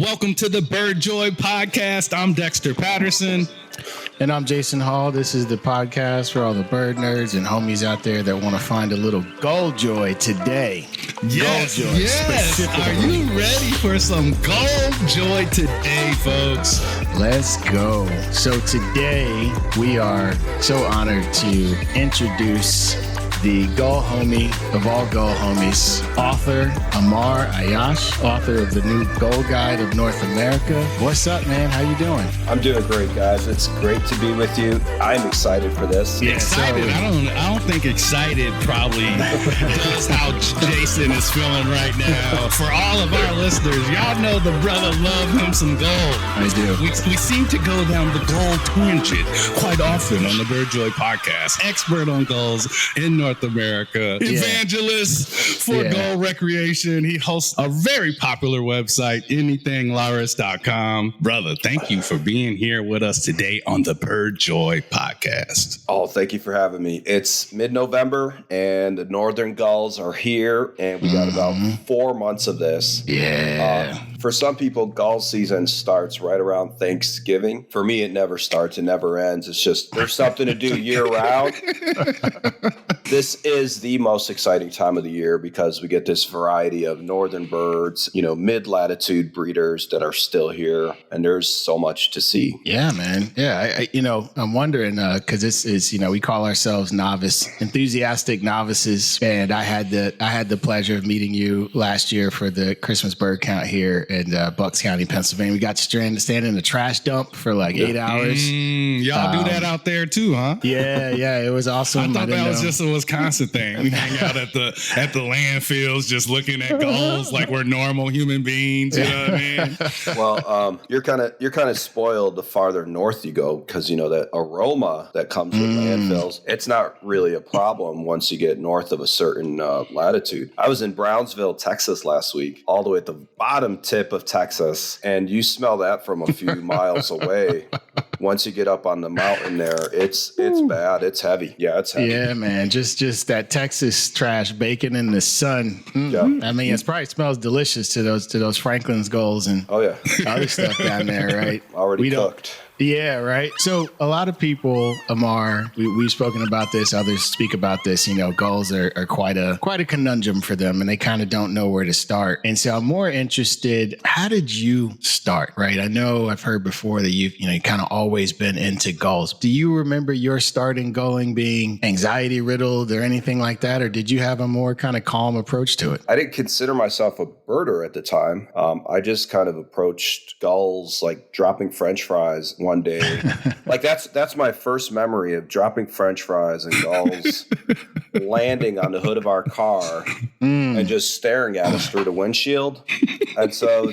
Welcome to the Bird Joy podcast. I'm Dexter Patterson. And I'm Jason Hall. This is the podcast for all the bird nerds and homies out there that want to find a little Gull Joy today. Yes, Gull Joy, yes. Are you ready for some Gull Joy today, folks? Let's go. So today we are so honored to introduce the Gull homie of all Gull homies, author Amar Ayyash, author of the new Gull Guide of North America. What's up, man? How you doing? I'm doing great, guys. It's great to be with you. I'm excited for this. Yeah, excited. I don't think excited probably does how Jason is feeling right now. For all of our listeners, y'all know the brother love him some Gull. I do. We seem to go down the Gull tangent quite often on the Bird Joy podcast. Expert on gulls in North America, evangelist for Gull recreation. He hosts a very popular website, anythinglaris.com. Brother, thank you for being here with us today on the Bird Joy podcast. Oh, thank you for having me. It's mid-November and the northern gulls are here, and we got about 4 months of this. Yeah. For some people, gull season starts right around Thanksgiving. For me, it never starts. It never ends. It's just there's something to do year round. This is the most exciting time of the year because we get this variety of northern birds, mid-latitude breeders that are still here, and there's so much to see. Yeah, man. Yeah, I'm wondering because this is, we call ourselves enthusiastic novices, and I had the pleasure of meeting you last year for the Christmas bird count here in Bucks County, Pennsylvania. We got to stand in a trash dump for like 8 hours. Y'all do that out there too, huh? Yeah, it was awesome. I thought that was just a Wisconsin thing. We hang out at the landfills just looking at gulls like we're normal human beings. You know what I mean? Well, you're kind of spoiled the farther north you go because that aroma that comes with landfills. It's not really a problem once you get north of a certain latitude. I was in Brownsville, Texas last week, all the way at the bottom tip of Texas, and you smell that from a few miles away. Once you get up on the mountain there, it's bad. It's heavy. Yeah, it's heavy. Yeah, man. Just that Texas trash baking in the sun. Yeah. I mean, it probably smells delicious to those Franklin's gulls and other stuff down there, right? Already cooked. Yeah, right. So a lot of people, Amar, we've spoken about this, others speak about this, gulls are quite a conundrum for them, and they kind of don't know where to start. And so I'm more interested, how did you start, right? I know I've heard before that you've kind of always been into gulls. Do you remember your starting gulling being anxiety riddled or anything like that? Or did you have a more kind of calm approach to it? I didn't consider myself a birder at the time. I just kind of approached gulls like dropping French fries one day. Like that's my first memory of dropping French fries and gulls landing on the hood of our car and just staring at us through the windshield. And so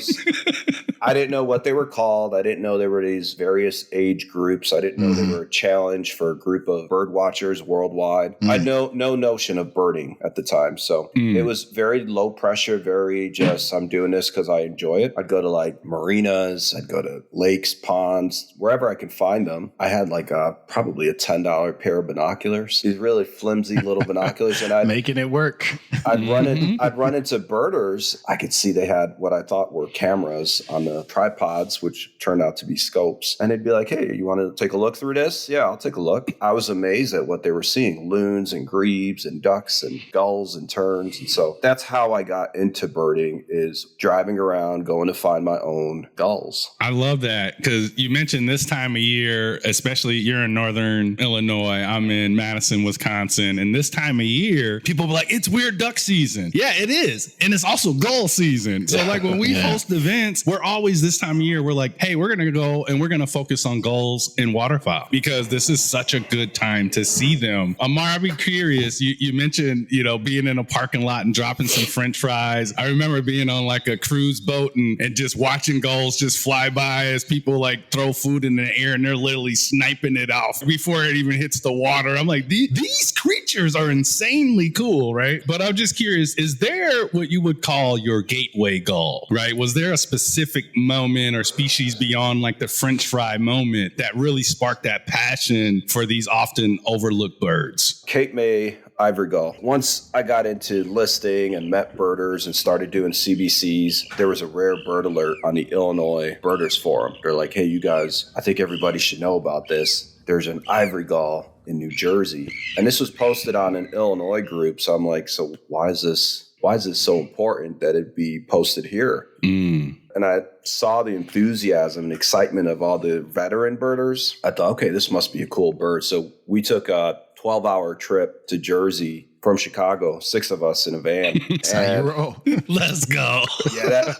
I didn't know what they were called. I didn't know there were these various age groups. I didn't know they were a challenge for a group of bird watchers worldwide. I had no notion of birding at the time. So it was very low pressure, very just, I'm doing this because I enjoy it. I'd go to like marinas. I'd go to lakes, ponds, wherever I could find them. I had like probably a $10 pair of binoculars, these really flimsy little binoculars. And I'd making it work. I'd run into birders. I could see they had what I thought were cameras on the tripods, which turned out to be scopes. And they'd be like, hey, you want to take a look through this? Yeah, I'll take a look. I was amazed at what they were seeing. Loons and grebes and ducks and gulls and terns. And so that's how I got into birding, is driving around, going to find my own gulls. I love that because you mentioned this time of year, especially you're in Northern Illinois. I'm in Madison, Wisconsin. And this time of year, people be like, it's weird duck season. Yeah, it is. And it's also gull season. So like when we host events, we're always this time of year, we're like, hey, we're going to go and we're going to focus on gulls and waterfowl because this is such a good time to see them. Amar, I'd be curious. You mentioned, being in a parking lot and dropping some French fries. I remember being on like a cruise boat and just watching gulls just fly by as people like throw food in the air and they're literally sniping it off before it even hits the water. I'm like, these creatures are insanely cool, right? But I'm just curious, is there what you would call your gateway gull, right? Was there a specific moment or species beyond like the French fry moment that really sparked that passion for these often overlooked birds? Cape May Ivory gull. Once I got into listing and met birders and started doing CBCs, there was a rare bird alert on the Illinois Birders Forum. They're like, hey, you guys, I think everybody should know about this. There's an ivory gull in New Jersey. And this was posted on an Illinois group. So I'm like, so why is this so important that it be posted here? And I saw the enthusiasm and excitement of all the veteran birders. I thought, okay, this must be a cool bird. So we took a 12-hour trip to Jersey from Chicago, 6 of us in a van. That's how you roll. Let's go. Yeah,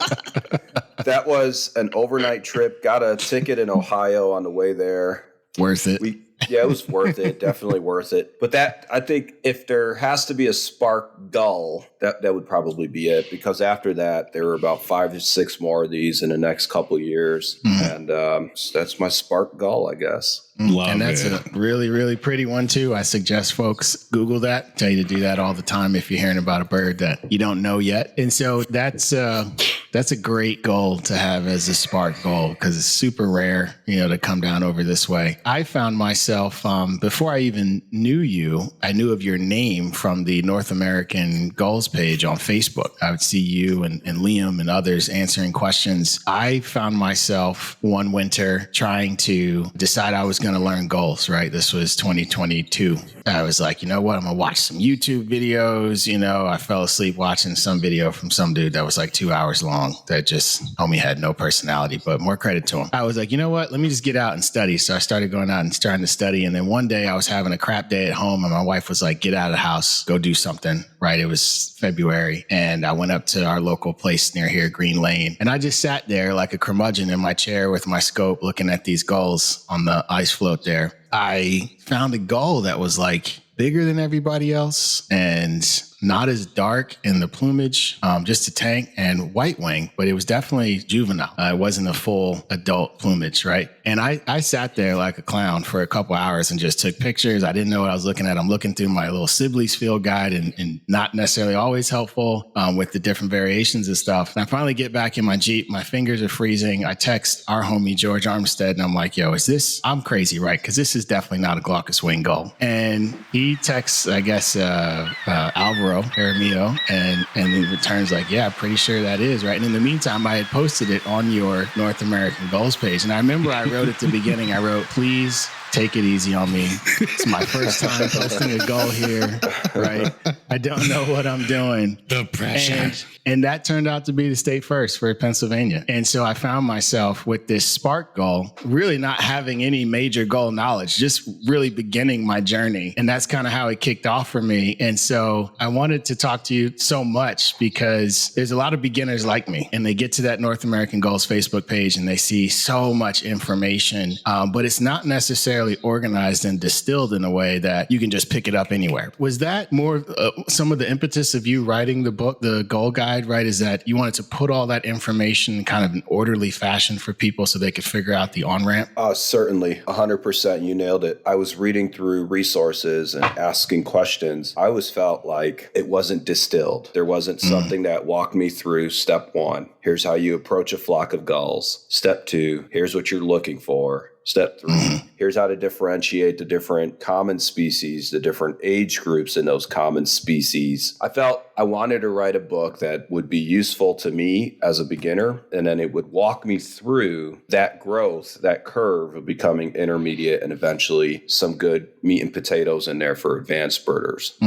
that was an overnight trip. Got a ticket in Ohio on the way there. Worth it. Yeah, it was worth it. Definitely worth it. But that, I think if there has to be a spark gull, that would probably be it. Because after that, there were about 5 to 6 more of these in the next couple of years. And so that's my spark gull, I guess. And that's a really, really pretty one, too. I suggest folks Google that. Tell you to do that all the time if you're hearing about a bird that you don't know yet. And so that's a great goal to have as a spark goal because it's super rare, to come down over this way. I found myself, before I even knew you, I knew of your name from the North American Gulls page on Facebook. I would see you and Liam and others answering questions. I found myself one winter trying to decide I was going to learn gulls, right? This was 2022. I was like, you know what? I'm going to watch some YouTube videos. I fell asleep watching some video from some dude that was like 2 hours long that just homie had no personality, but more credit to him. I was like, you know what? Let me just get out and study. So I started going out and trying to study. And then one day I was having a crap day at home and my wife was like, get out of the house, go do something, right? It was February. And I went up to our local place near here, Green Lane. And I just sat there like a curmudgeon in my chair with my scope looking at these gulls on the ice float there. I found a gull that was like bigger than everybody else and not as dark in the plumage, just a tank and white wing, but it was definitely juvenile. It wasn't a full adult plumage, right? And I sat there like a clown for a couple hours and just took pictures. I didn't know what I was looking at. I'm looking through my little Sibley's field guide and not necessarily always helpful with the different variations and stuff. And I finally get back in my Jeep. My fingers are freezing. I text our homie, George Armstead, and I'm like, yo, I'm crazy, right? Because this is definitely not a glaucous wing gull. And he texts, I guess, Alvaro Jaramillo, and he returns like, yeah, pretty sure that is, right? And in the meantime, I had posted it on your North American Gulls page. And I remember I wrote at the beginning, I wrote, please take it easy on me. It's my first time posting a gull here, right? I don't know what I'm doing. The pressure. And that turned out to be the state first for Pennsylvania. And so I found myself with this spark gull, really not having any major gull knowledge, just really beginning my journey. And that's kind of how it kicked off for me. And so I wanted to talk to you so much because there's a lot of beginners like me, and they get to that North American Gulls Facebook page and they see so much information, but it's not necessarily organized and distilled in a way that you can just pick it up anywhere. Was that more some of the impetus of you writing the book, the Gull Guide, right? Is that you wanted to put all that information in kind of an orderly fashion for people so they could figure out the on-ramp? Certainly, 100%. You nailed it. I was reading through resources and asking questions. I always felt like it wasn't distilled. There wasn't something that walked me through step 1. Here's how you approach a flock of gulls. Step 2, here's what you're looking for. Step 3, here's how to differentiate the different common species, the different age groups in those common species. I felt I wanted to write a book that would be useful to me as a beginner, and then it would walk me through that growth, that curve of becoming intermediate and eventually some good meat and potatoes in there for advanced birders.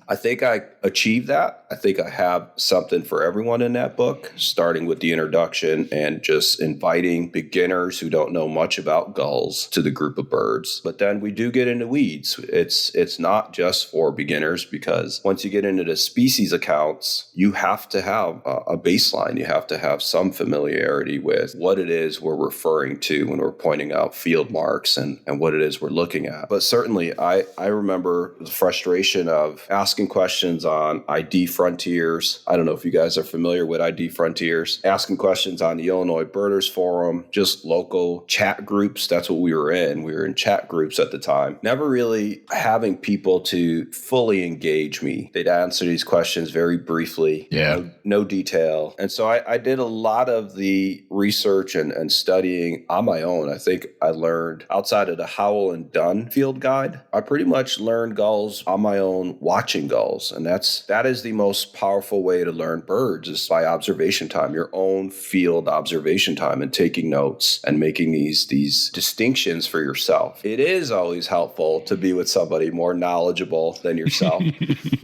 I think I achieved that. I think I have something for everyone in that book, starting with the introduction and just inviting beginners who don't know much about gulls to the group of birds. But then we do get into weeds. It's not just for beginners, because once you get into the species accounts, you have to have a baseline. You have to have some familiarity with what it is we're referring to when we're pointing out field marks and what it is we're looking at. But certainly I remember the frustration of asking questions on ID from Frontiers. I don't know if you guys are familiar with ID Frontiers. Asking questions on the Illinois Birders Forum, just local chat groups. That's what we were in. We were in chat groups at the time. Never really having people to fully engage me. They'd answer these questions very briefly. Yeah. No detail. And so I did a lot of the research and studying on my own. I think I learned outside of the Howell and Dunn field guide. I pretty much learned gulls on my own watching gulls. And that is the most powerful way to learn birds is by observation time, your own field observation time and taking notes and making these distinctions for yourself. It is always helpful to be with somebody more knowledgeable than yourself,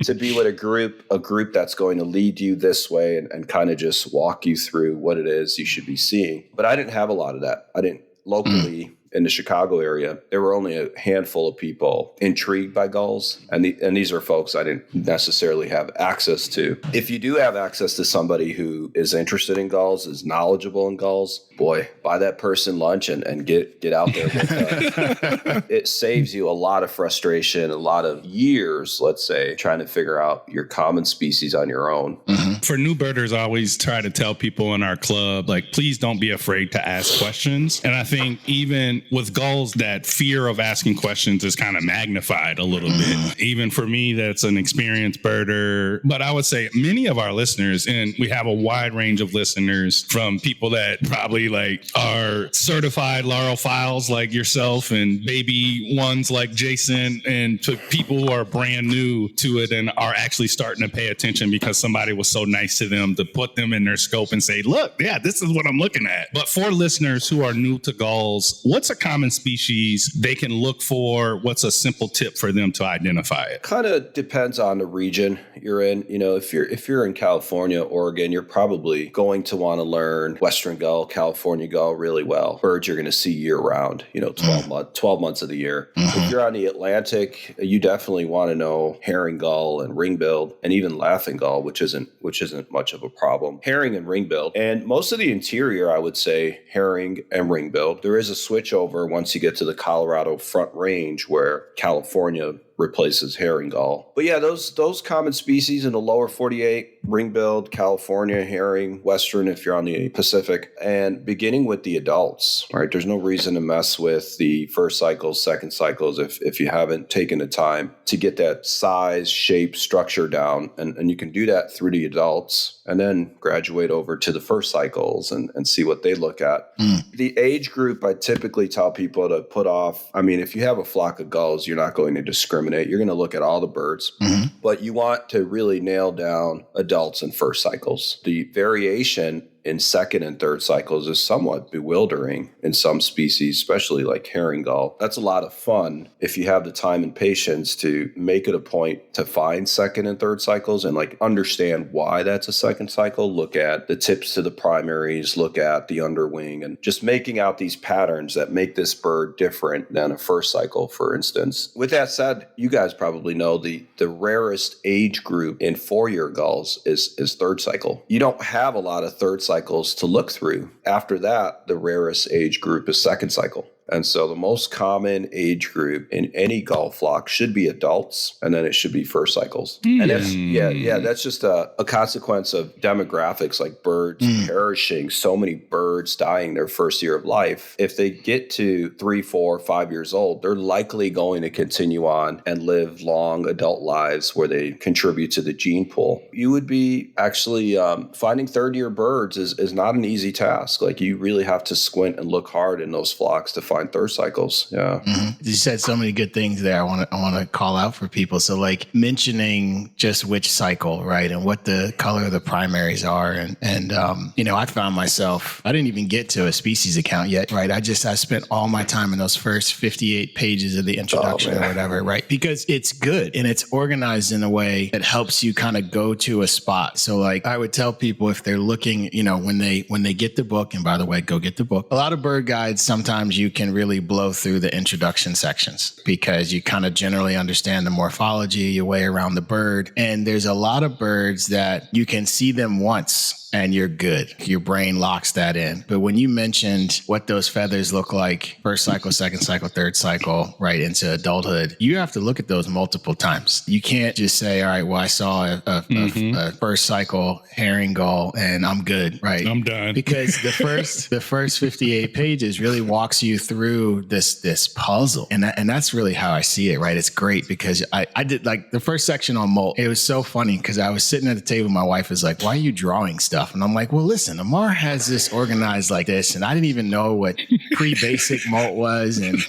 to be with a group that's going to lead you this way and kind of just walk you through what it is you should be seeing. But I didn't have a lot of that. I didn't locally. In the Chicago area, there were only a handful of people intrigued by gulls. And these are folks I didn't necessarily have access to. If you do have access to somebody who is interested in gulls, is knowledgeable in gulls, boy, buy that person lunch and get out there with them. It saves you a lot of frustration, a lot of years, let's say, trying to figure out your common species on your own. Mm-hmm. For new birders, I always try to tell people in our club, like, please don't be afraid to ask questions. And I think even with gulls, that fear of asking questions is kind of magnified a little bit. Even for me, that's an experienced birder. But I would say many of our listeners, and we have a wide range of listeners from people that probably like are certified laurophiles like yourself and baby ones like Jason, and to people who are brand new to it and are actually starting to pay attention because somebody was so nice to them to put them in their scope and say, look, yeah, this is what I'm looking at. But for listeners who are new to gulls, what's a common species they can look for? What's a simple tip for them to identify it? Kind of depends on the region you're in. You know, if you're in California, Oregon, you're probably going to want to learn Western gull, California gull really well. Birds you're going to see year round, 12 months of the year. If you're on the Atlantic, you definitely want to know herring gull and ringbill and even laughing gull, which isn't much of a problem. Herring and ringbill. And most of the interior, I would say herring and ringbill. There is a switch over once you get to the Colorado Front Range where California replaces herring gull. But yeah, those common species in the lower 48, ring-billed, California, herring, Western if you're on the Pacific, and beginning with the adults, right? There's no reason to mess with the first cycles, second cycles if you haven't taken the time to get that size, shape, structure down. And you can do that through the adults and then graduate over to the first cycles and see what they look at. The age group, I typically tell people to put off. I mean, if you have a flock of gulls, you're not going to discriminate. You're going to look at all the birds, but you want to really nail down adults and first cycles. The variation in second and third cycles is somewhat bewildering in some species, especially like herring gull. That's a lot of fun if you have the time and patience to make it a point to find second and third cycles and like understand why that's a second cycle. Look at the tips to the primaries, look at the underwing, and just making out these patterns that make this bird different than a first cycle, for instance. With that said, you guys probably know the rarest age group in 4-year gulls is third cycle. You don't have a lot of third cycles to look through. After that, the rarest age group is second cycle. And so the most common age group in any gull flock should be adults, and then it should be first cycles. And that's just a consequence of demographics, like birds perishing, so many birds dying their first year of life. If they get to 3, 4, 5 years old, they're likely going to continue on and live long adult lives where they contribute to the gene pool. You would be actually finding third-year birds is not an easy task. Like you really have to squint and look hard in those flocks to find third cycles. Yeah. You said so many good things there. I want to call out for people. So like mentioning just which cycle, right? And what the color of the primaries are. And I found myself, I didn't even get to a species account yet, right? I spent all my time in those first 58 pages of the introduction or whatever, right? Because it's good and it's organized in a way that helps you kind of go to a spot. So like I would tell people if they're looking, when they get the book, and by the way, go get the book. A lot of bird guides, sometimes you can really blow through the introduction sections because you kind of generally understand the morphology, your way around the bird. And there's a lot of birds that you can see them once and you're good. Your brain locks that in. But when you mentioned what those feathers look like, first cycle, second cycle, third cycle, right into adulthood, you have to look at those multiple times. You can't just say, all right, well, I saw a first cycle herring gull and I'm good, right? I'm done. Because the first 58 pages really walks you through this puzzle. And that's really how I see it, right? It's great because I did like the first section on molt. It was so funny because I was sitting at the table. My wife was like, why are you drawing stuff? And I'm like, well, listen, Amar has this organized like this. And I didn't even know what pre-basic molt was and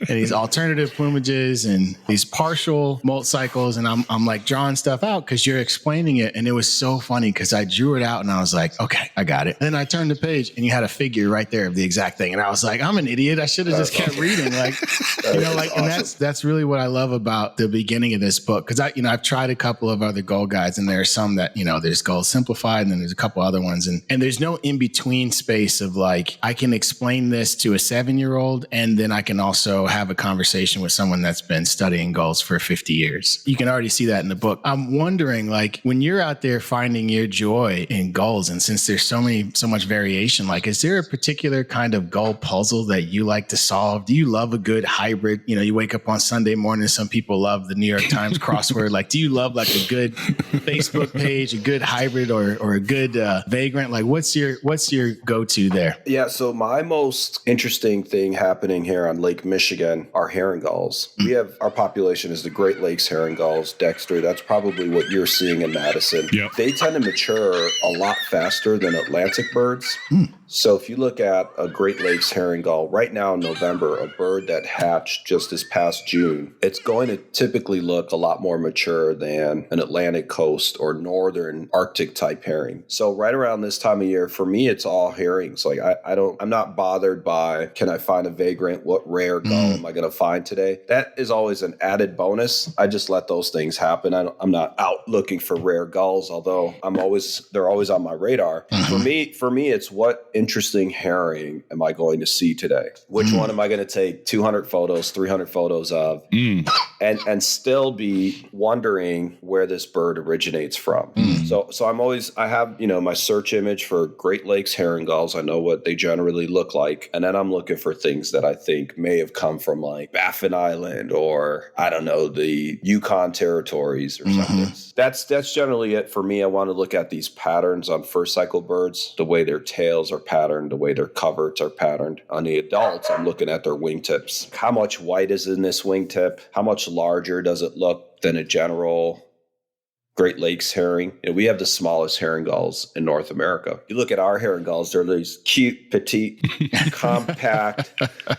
these alternative plumages and these partial molt cycles. And I'm like drawing stuff out because you're explaining it. And it was so funny because I drew it out and I was like, okay, I got it. Then I turned the page and you had a figure right there of the exact thing. And I was like, I'm an idiot. I should have just kept reading. Like, awesome. And that's really what I love about the beginning of this book. Cause I've tried a couple of other Gull guides and there are some that, there's Gull Simplified and then there's a couple other ones. And there's no in between space of like, I can explain this to a 7-year-old and then I can also have a conversation with someone that's been studying gulls for 50 years. You can already see that in the book. I'm wondering, like, when you're out there finding your joy in gulls, and since there's so much variation, like, is there a particular kind of gull puzzle that you like to solve? Do you love a good hybrid? You wake up on Sunday morning, some people love the New York Times crossword. Like, do you love like a good Facebook page, a good hybrid or a good vagrant? Like, what's your go-to there? Yeah, so my most interesting thing happening here on Lake Michigan are herring gulls. We have, our population is the Great Lakes herring gulls. Dexter, that's probably what you're seeing in Madison. Yep. They tend to mature a lot faster than Atlantic birds. So if you look at a Great Lakes herring gull right now in November, a bird that hatched just this past June, it's going to typically look a lot more mature than an Atlantic coast or northern Arctic type herring. So right around this time of year, for me, it's all herrings. Like I'm not bothered by, can I find a vagrant? What rare gull am I going to find today? That is always an added bonus. I just let those things happen. I'm not out looking for rare gulls, although they're always on my radar. For me, it's what interesting herring am I going to see today? Which one am I going to take 200 photos, 300 photos of and still be wondering where this bird originates from? So I have, my search image for Great Lakes herring gulls. I know what they generally look like. And then I'm looking for things that I think may have come from like Baffin Island or I don't know, the Yukon territories or something. That's generally it for me. I want to look at these patterns on first cycle birds, the way their tails are patterned, the way their coverts are patterned. On the adults, I'm looking at their wingtips. How much white is in this wingtip? How much larger does it look than a general Great Lakes herring? We have the smallest herring gulls in North America. You look at our herring gulls, they're these cute, petite, compact.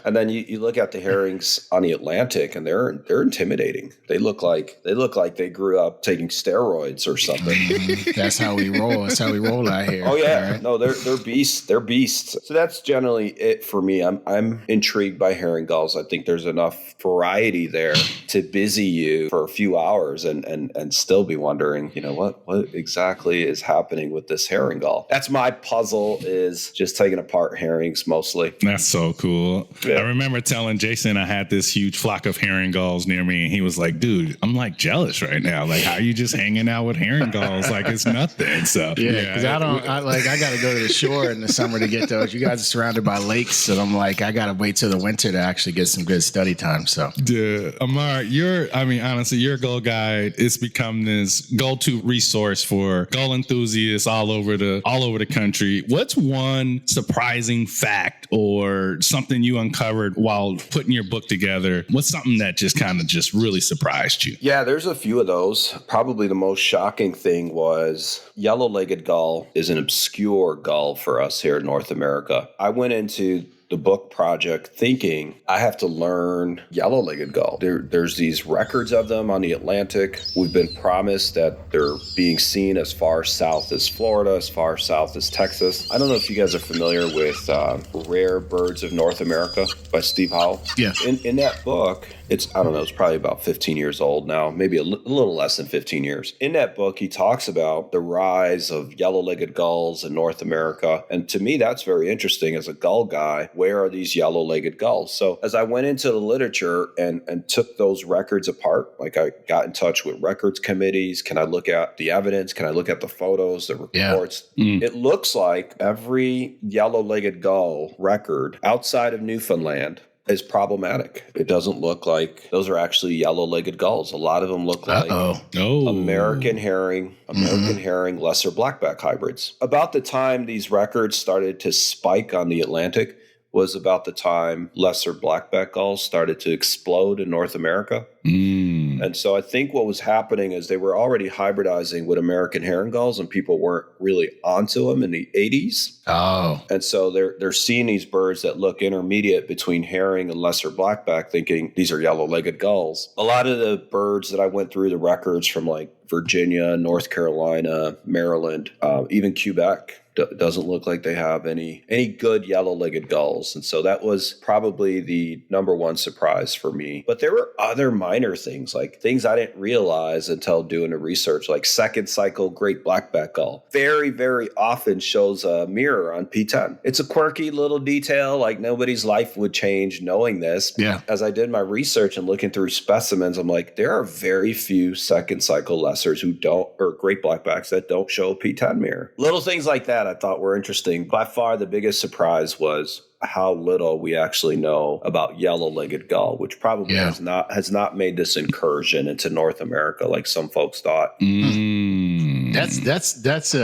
And then you look at the herrings on the Atlantic and they're intimidating. They look like they grew up taking steroids or something. That's how we roll. That's how we roll out here. Oh yeah. Right? No, they're beasts. They're beasts. So that's generally it for me. I'm intrigued by herring gulls. I think there's enough variety there to busy you for a few hours and still be wondering, what exactly is happening with this herring gull? That's my puzzle, is just taking apart herrings mostly. That's so cool. Yeah. I remember telling Jason I had this huge flock of herring gulls near me, and he was like, dude, I'm like jealous right now. Like, how are you just hanging out with herring gulls? Like, it's nothing. So yeah, because I got to go to the shore in the summer to get those. You guys are surrounded by lakes, and I'm like, I got to wait till the winter to actually get some good study time. So, dude, Amar, honestly, your Gull Guide, it's become this go-to resource for gull enthusiasts all over the country. What's one surprising fact or something you uncovered while putting your book together? What's something that just really surprised you? Yeah, there's a few of those. Probably the most shocking thing was yellow-legged gull is an obscure gull for us here in North America. I went into the book project thinking I have to learn yellow-legged gull. There's these records of them on the Atlantic. We've been promised that they're being seen as far south as Florida, as far south as Texas. I don't know if you guys are familiar with Rare Birds of North America by Steve Howell. Yeah. In that book, it's probably about 15 years old now, maybe a little less than 15 years. In that book, he talks about the rise of yellow-legged gulls in North America. And to me, that's very interesting as a gull guy. where are these yellow-legged gulls? So as I went into the literature and took those records apart, like I got in touch with records committees, can I look at the evidence? Can I look at the photos, the reports? It looks like every yellow-legged gull record outside of Newfoundland is problematic. It doesn't look like those are actually yellow-legged gulls. A lot of them look like American herring, lesser blackback hybrids. About the time these records started to spike on the Atlantic was about the time lesser blackback gulls started to explode in North America. And so I think what was happening is they were already hybridizing with American herring gulls, and people weren't really onto them in the 80s. And so they're seeing these birds that look intermediate between herring and lesser blackback, thinking these are yellow-legged gulls. A lot of the birds that I went through the records from like Virginia, North Carolina, Maryland, even Quebec, doesn't look like they have any good yellow-legged gulls. And so that was probably the number one surprise for me. But there were other minor things, like things I didn't realize until doing the research, like second cycle great blackback gull. Very, very often shows a mirror on P10. It's a quirky little detail, like nobody's life would change knowing this. Yeah. As I did my research and looking through specimens, I'm like, there are very few second cycle lessers who don't, or great blackbacks that don't show a P10 mirror. Little things like that I thought were interesting. By far, the biggest surprise was how little we actually know about yellow-legged gull, which probably has not made this incursion into North America like some folks thought. That's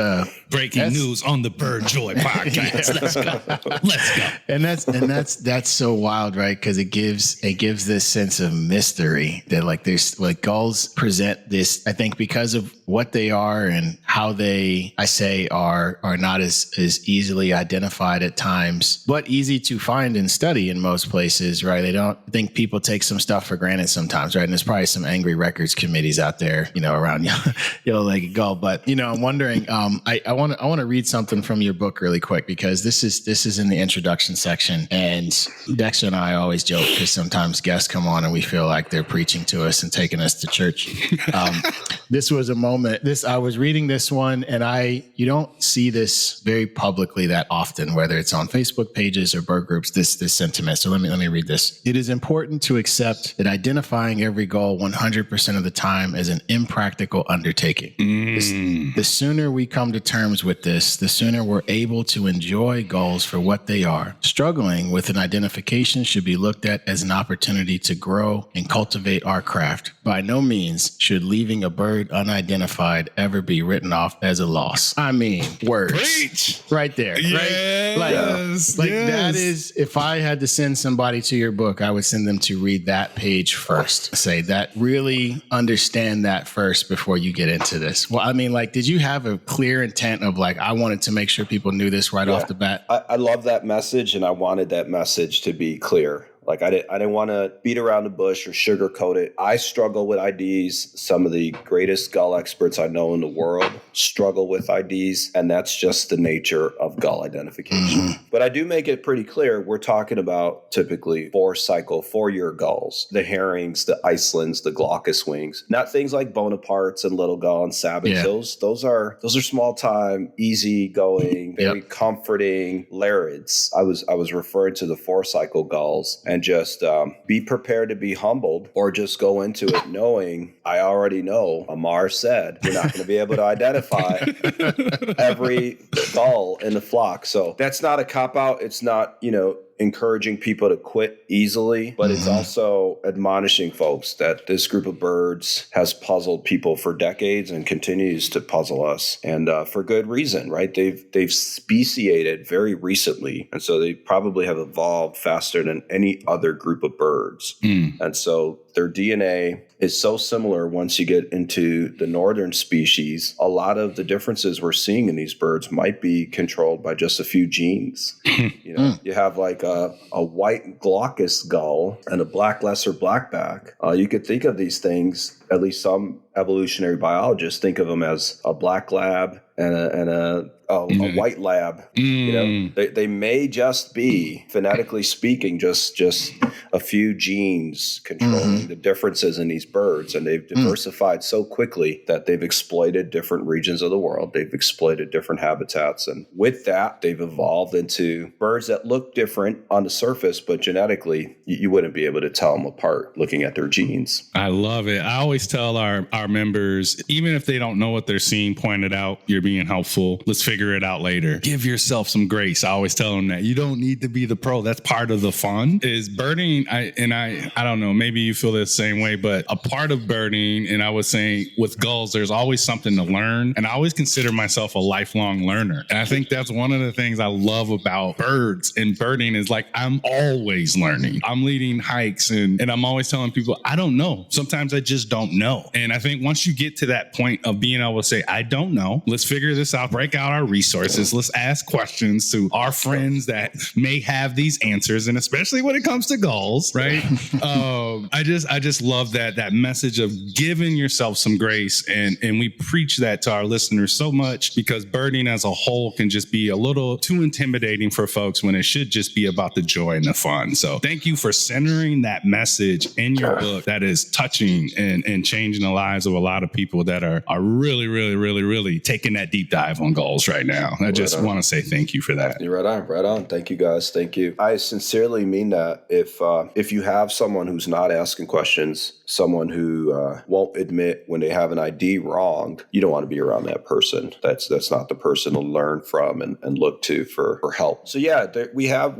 breaking news on the Bird Joy podcast. Let's go. And that's so wild, right? Because it gives this sense of mystery that like there's like gulls present this, I think, because of what they are and how they, I say, are not as easily identified at times, but easy to find and study in most places, right? I don't think people take some stuff for granted sometimes, right? And there's probably some angry records committees out there, around yellow-legged gull. But I'm wondering, I want to read something from your book really quick, because this is in the introduction section, and Dexter and I always joke because sometimes guests come on and we feel like they're preaching to us and taking us to church. This was a moment. I was reading this one, and you don't see this very publicly that often, whether it's on Facebook pages or bird groups, this sentiment. So let me read this. It is important to accept that identifying every gull 100% of the time is an impractical undertaking. The sooner we come to terms with this, the sooner we're able to enjoy gulls for what they are. Struggling with an identification should be looked at as an opportunity to grow and cultivate our craft. By no means should leaving a bird unidentified ever be written off as a loss. I mean, words. Preach. Right there. Yes. Right? That is, if I had to send somebody to your book, I would send them to read that page first. Say that, really understand that first before you get into this. Well, I mean, like, did you have a clear intent of like, I wanted to make sure people knew this right off the bat? I love that message, and I wanted that message to be clear. Like I didn't want to beat around the bush or sugarcoat it. I struggle with IDs. Some of the greatest gull experts I know in the world struggle with IDs, and that's just the nature of gull identification. But I do make it pretty clear we're talking about typically 4-year gulls, the herrings, the Icelands, the glaucous wings, not things like Bonapartes and little gull and sabots. Yeah. Those are small time, easy going, very comforting larids. I was referring to the 4-cycle gulls. And just be prepared to be humbled, or just go into it knowing, I already know, Amar said, you're not going to be able to identify every gull in the flock. So that's not a cop-out. It's not, encouraging people to quit easily, but it's also admonishing folks that this group of birds has puzzled people for decades and continues to puzzle us, and for good reason, right? They've speciated very recently, and so they probably have evolved faster than any other group of birds. And so their DNA is so similar once you get into the northern species. A lot of the differences we're seeing in these birds might be controlled by just a few genes. You have like a white glaucous gull and a black lesser blackback. You could think of these things, at least some evolutionary biologists think of them as a black lab and a white lab. They may just be, phonetically speaking, just a few genes controlling the differences in these birds. And they've diversified so quickly that they've exploited different regions of the world. They've exploited different habitats. And with that, they've evolved into birds that look different on the surface, but genetically, you wouldn't be able to tell them apart looking at their genes. I love it. I always tell our members, even if they don't know what they're seeing, point it out. You're being helpful. Let's figure it out later. Give yourself some grace. I always tell them that you don't need to be the pro. That's part of the fun is birding. I don't know, maybe you feel the same way, but a part of birding, and I was saying with gulls, there's always something to learn. And I always consider myself a lifelong learner. And I think that's one of the things I love about birds and birding is like, I'm always learning. I'm leading hikes and I'm always telling people, I don't know. Sometimes I just don't know. And I think once you get to that point of being able to say, I don't know, let's figure this out, break out our resources. Let's ask questions to our friends that may have these answers. And especially when it comes to gulls, right? I just love that message of giving yourself some grace. And we preach that to our listeners so much because birding as a whole can just be a little too intimidating for folks when it should just be about the joy and the fun. So thank you for centering that message in your book that is touching and changing the lives of a lot of people that are really, really, really, really taking that deep dive on gulls right now. I just want to say thank you for that. You're right on. Thank you, guys. Thank you. I sincerely mean that. If you have someone who's not asking questions, someone who won't admit when they have an ID wrong, you don't want to be around that person. That's not the person to learn from and look to for help. So yeah, we have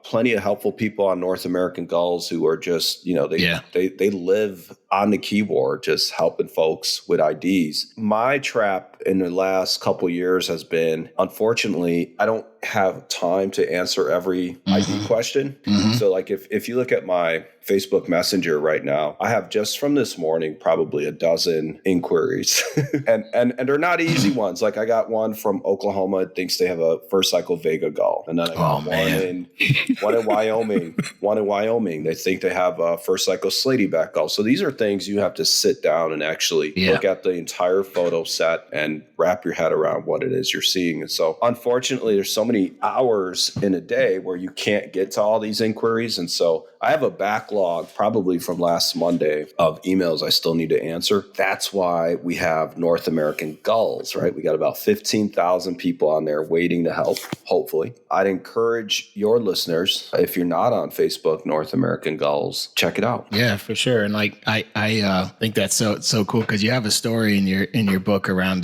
plenty of helpful people on North American Gulls who are just, they live on the keyboard, just helping folks with IDs. My trap in the last couple of years has been, unfortunately, I don't have time to answer every ID question. So like if you look at my Facebook Messenger right now, I have just from this morning probably a dozen inquiries and they're not easy ones. Like I got one from Oklahoma, it thinks they have a first cycle Vega gull. And then I got one in Wyoming. They think they have a first cycle slatyback gull. So these are things you have to sit down and actually look at the entire photo set and wrap your head around what it is you're seeing. And so unfortunately, there's so many hours in a day where you can't get to all these inquiries. And so I have a backlog probably from last Monday of emails I still need to answer. That's why we have North American Gulls, right? We got about 15,000 people on there waiting to help, hopefully. I'd encourage your listeners, if you're not on Facebook, North American Gulls, check it out. Yeah, for sure. And like, I think that's so cool because you have a story in your book around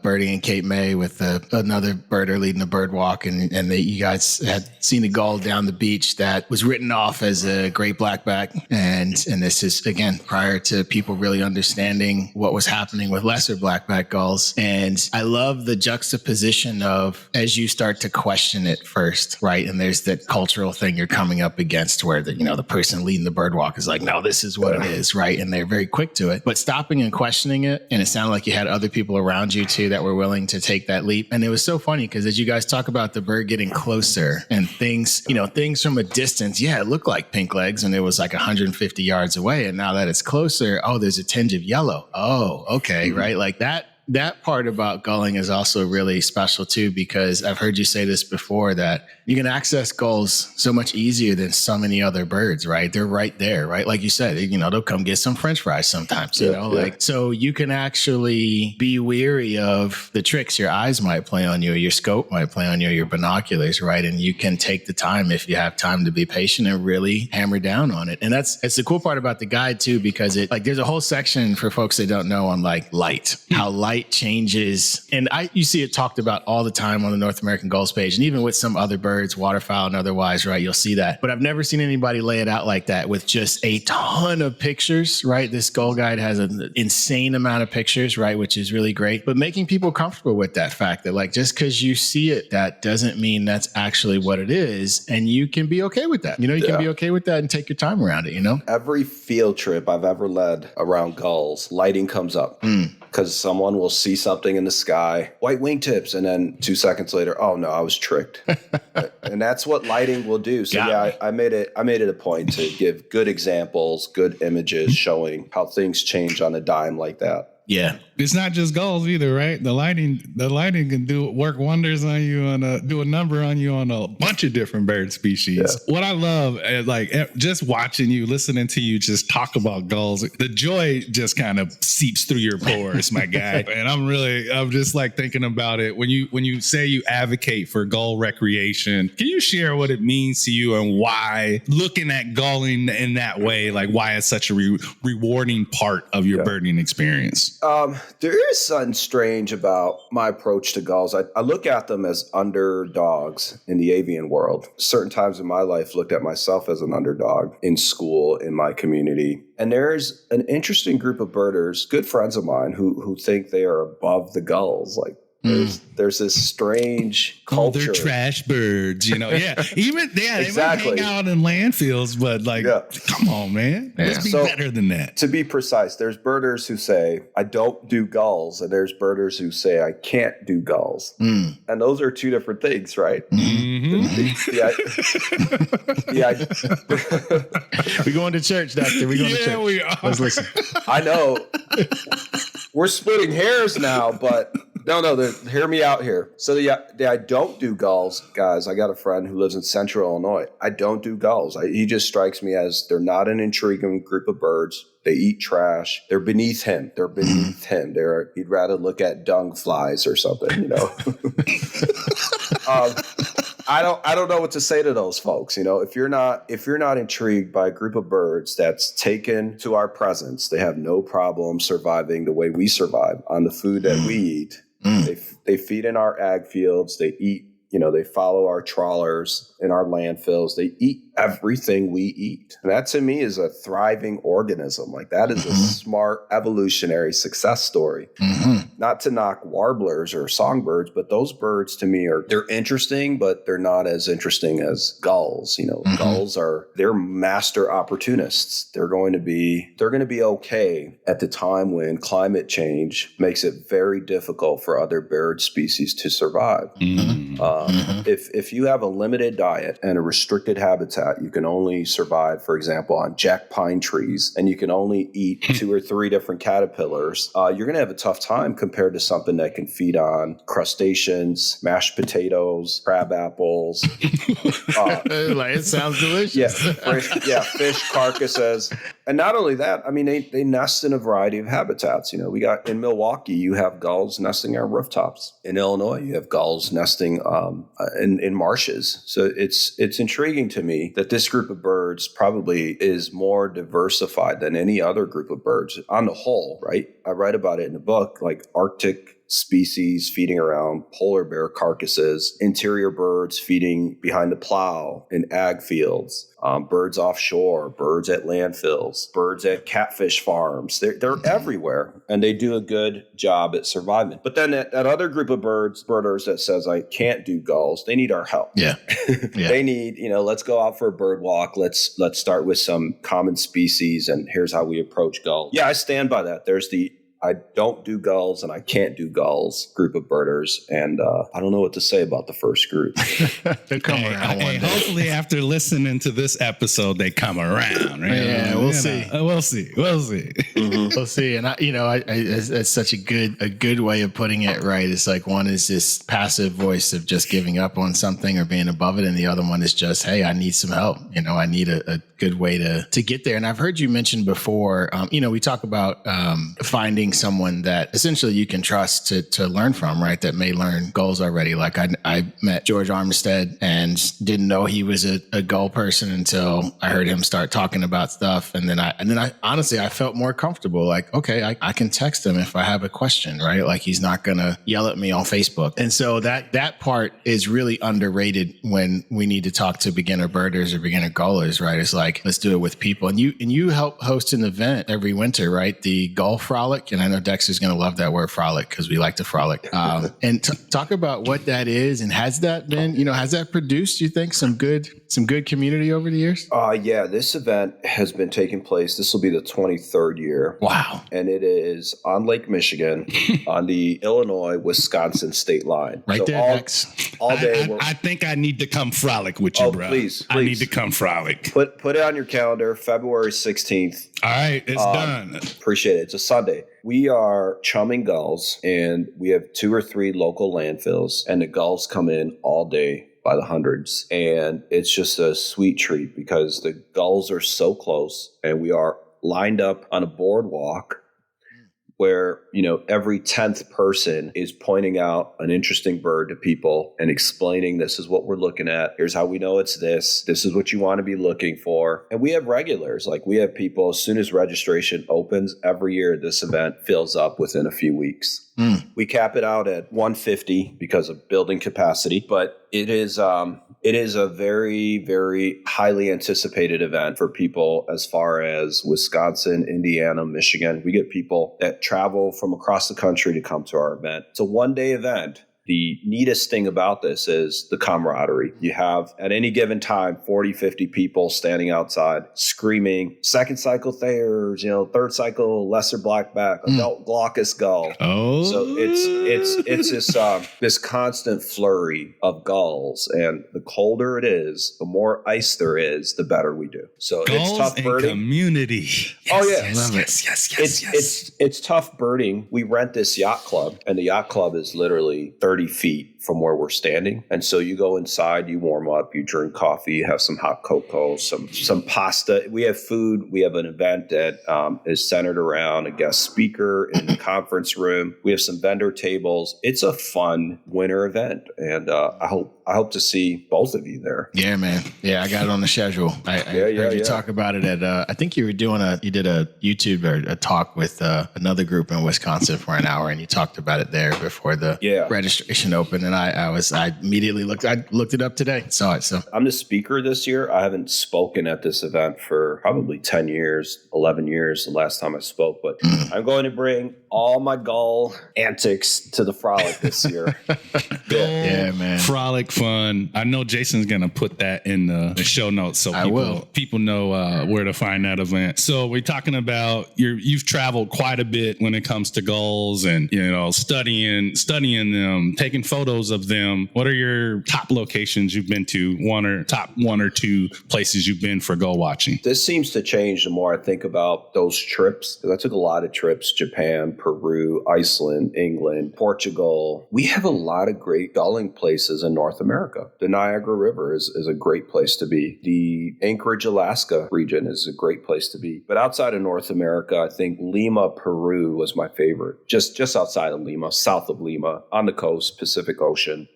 birding in Cape May with another birder leading a bird walk. And you guys had seen a gull down the beach that was written off as a great blackback. And this is, again, prior to people really understanding what was happening with lesser blackback gulls. And I love the juxtaposition of as you start to question it first, right? And there's that cultural thing you're coming up against where the person leading the bird walk is like, no, this is what it is, right? And they're very quick to it. But stopping and questioning it, and it sounded like you had other people around you too that were willing to take that leap. And it was so funny because as you guys talk about the bird getting closer and things from a distance, it looked like pink legs and it was like 150 yards away. And now that it's closer, there's a tinge of yellow. Oh, okay, right? Like that part about gulling is also really special too, because I've heard you say this before that you can access gulls so much easier than so many other birds, right? They're right there, right? Like you said, they'll come get some French fries sometimes, so you can actually be weary of the tricks your eyes might play on you, or your scope might play on you, or your binoculars, right? And you can take the time, if you have time, to be patient and really hammer down on it. And it's the cool part about the guide too, because there's a whole section for folks that don't know on like light, how light changes. And you see it talked about all the time on the North American Gulls page, and even with some other birds, waterfowl and otherwise, right? You'll see that. But I've never seen anybody lay it out like that with just a ton of pictures, right? This gull guide has an insane amount of pictures, right? Which is really great. But making people comfortable with that fact that like, just because you see it, that doesn't mean that's actually what it is. And you can be okay with that. You can be okay with that and take your time around it, Every field trip I've ever led around gulls, lighting comes up. Because someone will see something in the sky, white wingtips, and then 2 seconds later, oh no, I was tricked. And that's what lighting will do. So I made it a point to give good examples, good images showing how things change on a dime like that. Yeah. it's not just gulls either, right? The lighting can work wonders on you do a number on you on a bunch of different bird species. Yeah. What I love is like just watching you, listening to you just talk about gulls, the joy just kind of seeps through your pores, my guy. And I'm just like thinking about it. When you say you advocate for gull recreation, can you share what it means to you and why looking at gulling in that way, like why it's such a rewarding part of your birding experience? There is something strange about my approach to gulls. I look at them as underdogs in the avian world. Certain times in my life, looked at myself as an underdog in school, in my community. And there's an interesting group of birders, good friends of mine, who think they are above the gulls. Like there's this strange culture. They're trash birds, you know. Yeah, exactly. They might hang out in landfills, but like, come on, man, let's be better than that. To be precise, there's birders who say I don't do gulls, and there's birders who say I can't do gulls, and those are two different things, right? We going to church, Doctor. We going to church. We are. Let's listen. I know we're splitting hairs now, but. No, hear me out here. So I don't do gulls, guys. I got a friend who lives in central Illinois. I don't do gulls. He just strikes me as they're not an intriguing group of birds. They eat trash. They're beneath him. He'd rather look at dung flies or something, you know. I don't know what to say to those folks. You know, if you're not intrigued by a group of birds that's taken to our presence, they have no problem surviving the way we survive on the food that we eat. They feed in our ag fields. They eat, they follow our trawlers in our landfills. They eat everything we eat. And that to me is a thriving organism. Like that is a smart evolutionary success story. Not to knock warblers or songbirds, but those birds to me they're interesting, but they're not as interesting as gulls. Gulls they're master opportunists. They're going to be okay at the time when climate change makes it very difficult for other bird species to survive. If you have a limited diet and a restricted habitat, you can only survive, for example, on jack pine trees, and you can only eat 2 or 3 different caterpillars, you're going to have a tough time compared to something that can feed on crustaceans, mashed potatoes, crab apples. It sounds delicious. Fish carcasses. And not only that, I mean, they nest in a variety of habitats. We got in Milwaukee, you have gulls nesting on rooftops. In Illinois, you have gulls nesting in marshes. So it's intriguing to me that this group of birds probably is more diversified than any other group of birds on the whole, right? I write about it in the book, like Arctic species feeding around polar bear carcasses, interior birds feeding behind the plow in ag fields, birds offshore, birds at landfills, birds at catfish farms. They're everywhere, and they do a good job at surviving. But then that other group of birders that says, I can't do gulls, they need our help. Yeah. They need, let's go out for a bird walk. Let's start with some common species, and here's how we approach gulls. Yeah, I stand by that. There's the I don't do gulls and I can't do gulls group of birders. And I don't know what to say about the first group. They'll come around one day. Hopefully after listening to this episode, they come around. Right? Yeah, we'll see. We'll see. We'll see. And it's such a good way of putting it, right? It's like one is this passive voice of just giving up on something or being above it. And the other one is just, hey, I need some help. I need a good way to get there. And I've heard you mention before, we talk about finding someone that essentially you can trust to learn from, right? That may learn gulls already. Like I met George Armstead and didn't know he was a gull person until I heard him start talking about stuff. And then I honestly, I felt more comfortable. Like, okay, I can text him if I have a question, right? Like he's not going to yell at me on Facebook. And so that part is really underrated when we need to talk to beginner birders or beginner gullers, right? It's like, let's do it with people. And you help host an event every winter, right? The Gull Frolic. And I know Dexter's going to love that word frolic because we like to frolic. And talk about what that is. And has that been, has that produced, you think, some good good community over the years? Yeah, this event has been taking place. This will be the 23rd year. Wow. And it is on Lake Michigan on the Illinois-Wisconsin state line. Right so there, Dex. All day. I think I need to come frolic with you, bro. Please. I need to come frolic. Put it on your calendar, February 16th. All right, it's done. Appreciate it. It's a Sunday. We are chumming gulls, and we have 2 or 3 local landfills, and the gulls come in all day by the hundreds. And it's just a sweet treat because the gulls are so close, and we are lined up on a boardwalk where, every 10th person is pointing out an interesting bird to people and explaining, this is what we're looking at. Here's how we know it's this. This is what you want to be looking for. And we have regulars. Like, we have people, as soon as registration opens every year, this event fills up within a few weeks. We cap it out at 150 because of building capacity, but it is a very, very highly anticipated event for people as far as Wisconsin, Indiana, Michigan. We get people that travel from across the country to come to our event. It's a one-day event. The neatest thing about this is the camaraderie. You have, at any given time, 40, 50 people standing outside screaming, second cycle Thayers, third cycle lesser blackback, adult glaucus gull. Oh. So it's this constant flurry of gulls. And the colder it is, the more ice there is, the better we do. So gulls it's tough birding. Community. Yes, Yes. It's tough birding. We rent this yacht club, and the yacht club is literally 30 feet from where we're standing. And so you go inside, you warm up, you drink coffee, you have some hot cocoa, some pasta. We have food. We have an event that is centered around a guest speaker in the conference room. We have some vendor tables. It's a fun winter event. And I hope to see both of you there. Yeah, man. Yeah, I got it on the schedule. I heard you talk about it at, I think you did a YouTube or a talk with another group in Wisconsin for an hour, and you talked about it there before the registration opened. And I immediately looked it up today, saw it. So I'm the speaker this year. I haven't spoken at this event for probably 10 years, 11 years, the last time I spoke, but I'm going to bring all my gull antics to the frolic this year. Yeah, man. Frolic fun. I know Jason's going to put that in the show notes so people know where to find that event. So we're talking about you've traveled quite a bit when it comes to gulls and, studying them, taking photos of them. What are your top locations you've been to? Top one or two places you've been for gull watching? This seems to change the more I think about those trips. I took a lot of trips: Japan, Peru, Iceland, England, Portugal. We have a lot of great gulling places in North America. The Niagara River is a great place to be. The Anchorage, Alaska region is a great place to be. But outside of North America, I think Lima, Peru was my favorite. Just outside of Lima, south of Lima, on the coast, Pacific Ocean.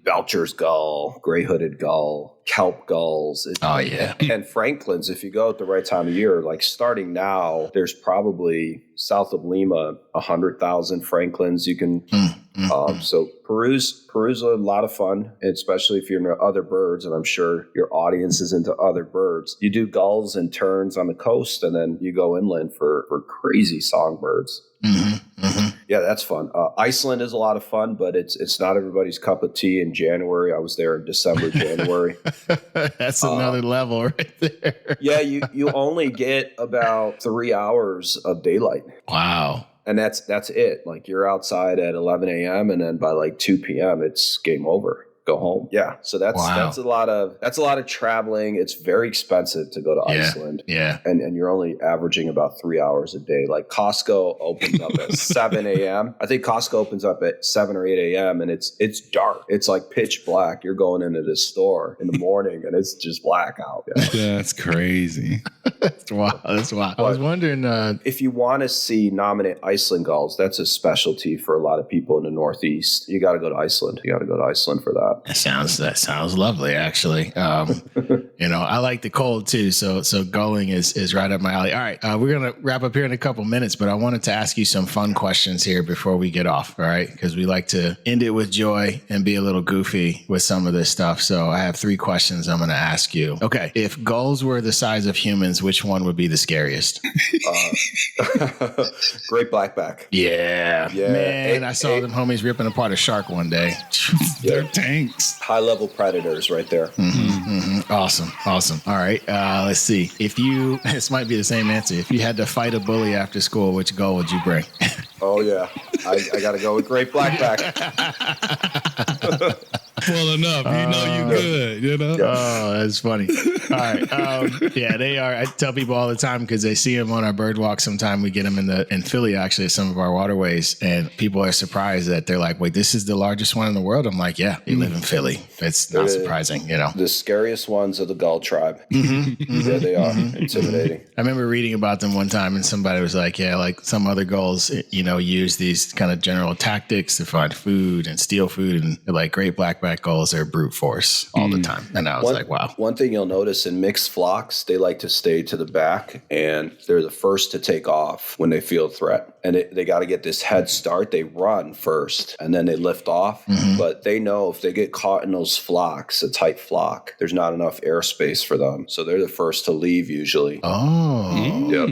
Belcher's gull, gray-hooded gull, kelp gulls. And Franklin's, if you go at the right time of year, like starting now, there's probably south of Lima, 100,000 Franklins you can. So Peru's a lot of fun, especially if you're into other birds, and I'm sure your audience is into other birds. You do gulls and terns on the coast, and then you go inland for crazy songbirds. Yeah, that's fun. Iceland is a lot of fun, but it's not everybody's cup of tea in January. I was there in December, January. That's another level right there. Yeah, you only get about 3 hours of daylight. Wow. And that's it. Like, you're outside at 11 a.m. and then by like 2 p.m. it's game over. Go home. Yeah. So that's a lot of traveling. It's very expensive to go to Iceland. Yeah. And you're only averaging about 3 hours a day. Like, Costco opens up at 7 a.m. I think Costco opens up at 7 or 8 a.m. and it's dark. It's like pitch black. You're going into this store in the morning and it's just black out. Yeah. That's crazy. That's wild. I was wondering if you want to see nominate Iceland gulls, that's a specialty for a lot of people in the Northeast. You got to go to Iceland. You got to go to Iceland for that. That sounds lovely, actually. I like the cold too, so gulling is right up my alley. All right, we're gonna wrap up here in a couple minutes, but I wanted to ask you some fun questions here before we get off. All right, because we like to end it with joy and be a little goofy with some of this stuff. So I have 3 questions I'm going to ask you. Okay, if gulls were the size of humans, which one would be the scariest? Great blackback. Yeah, man. I saw them homies ripping apart a shark one day. They're tanks. High level predators right there. Awesome. Awesome. All right. Let's see. This might be the same answer. If you had to fight a bully after school, which goal would you bring? Oh, yeah. I got to go with great blackback. Well enough. You good, you know? Oh, that's funny. All right. Yeah, they are. I tell people all the time because they see them on our bird walk. Sometime we get them in Philly, actually, at some of our waterways. And people are surprised that they're like, wait, this is the largest one in the world? I'm like, yeah, they live in Philly. It's not surprising, you know. The scariest ones of the gull tribe. There they are. Intimidating. I remember reading about them one time and somebody was like, yeah, like some other gulls, you know, use these kind of general tactics to find food and steal food. And they're like great blackback gulls are brute force all the time. And I was like, wow. One thing you'll notice in mixed flocks, they like to stay to the back and they're the first to take off when they feel a threat. And they got to get this head start. They run first and then they lift off. But they know if they get caught in those flocks, a tight flock, there's not enough airspace for them. So they're the first to leave usually. Oh. Yep.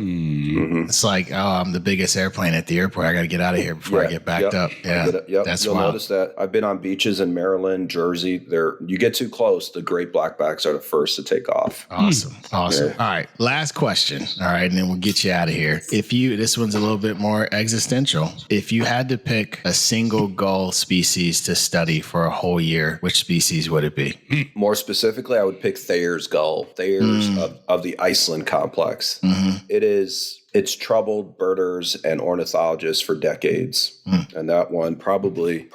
It's like, oh, I'm the biggest airplane at the airport. I got to get out of here before I get backed up. Yeah. That's You'll notice that. I've been on beaches in Maryland, Jersey. You get too close, the great blackbacks are the first to take off. Awesome. Yeah. All right. Last question. All right. And then we'll get you out of here. This one's a little bit more existential. If you had to pick a single gull species to study for a whole year, which species would it be? More specifically, I would pick Thayer's gull. Thayer's of the Iceland complex. It's troubled birders and ornithologists for decades. And that one probably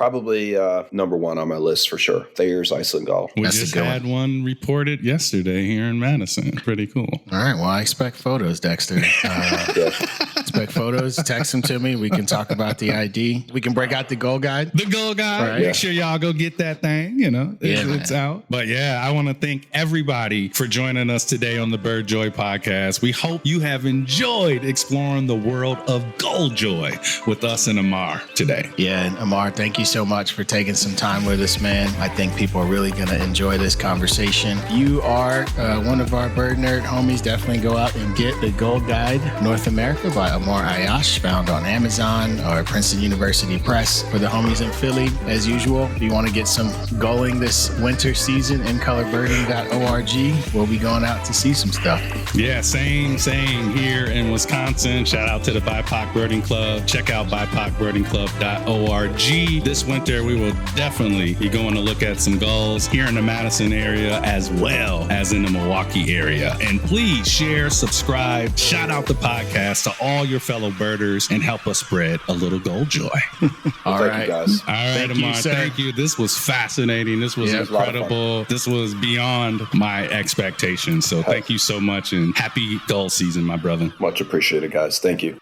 number one on my list for sure. Thayer's Iceland gull. We just had one reported yesterday here in Madison. Pretty cool. All right. Well, I expect photos, Dexter. Expect photos. Text them to me. We can talk about the ID. We can break out the Gull Guide. The Gull Guide. Right. Make sure y'all go get that thing. You know, it's out. But yeah, I want to thank everybody for joining us today on the Bird Joy podcast. We hope you have enjoyed exploring the world of Gull Joy with us and Amar today. Yeah, and Amar, thank you so much for taking some time with us, man. I think people are really going to enjoy this conversation. You are one of our bird nerd homies. Definitely go out and get the Gull Guide North America by Amar Ayyash, found on Amazon or Princeton University Press. For the homies in Philly, as usual, if you want to get some gulling this winter season, incolourbirding.org. We'll be going out to see some stuff. Yeah, same here in Wisconsin. Shout out to the BIPOC Birding Club. Check out BIPOCbirdingclub.org. This winter, we will definitely be going to look at some gulls here in the Madison area as well as in the Milwaukee area. And please share, subscribe, shout out the podcast to all your fellow birders and help us spread a little Gull Joy. All right, guys. All right, Amar. Thank you. This was fascinating. This was incredible. This was beyond my expectations. So thank you so much and happy gull season, my brother. Much appreciated, guys. Thank you.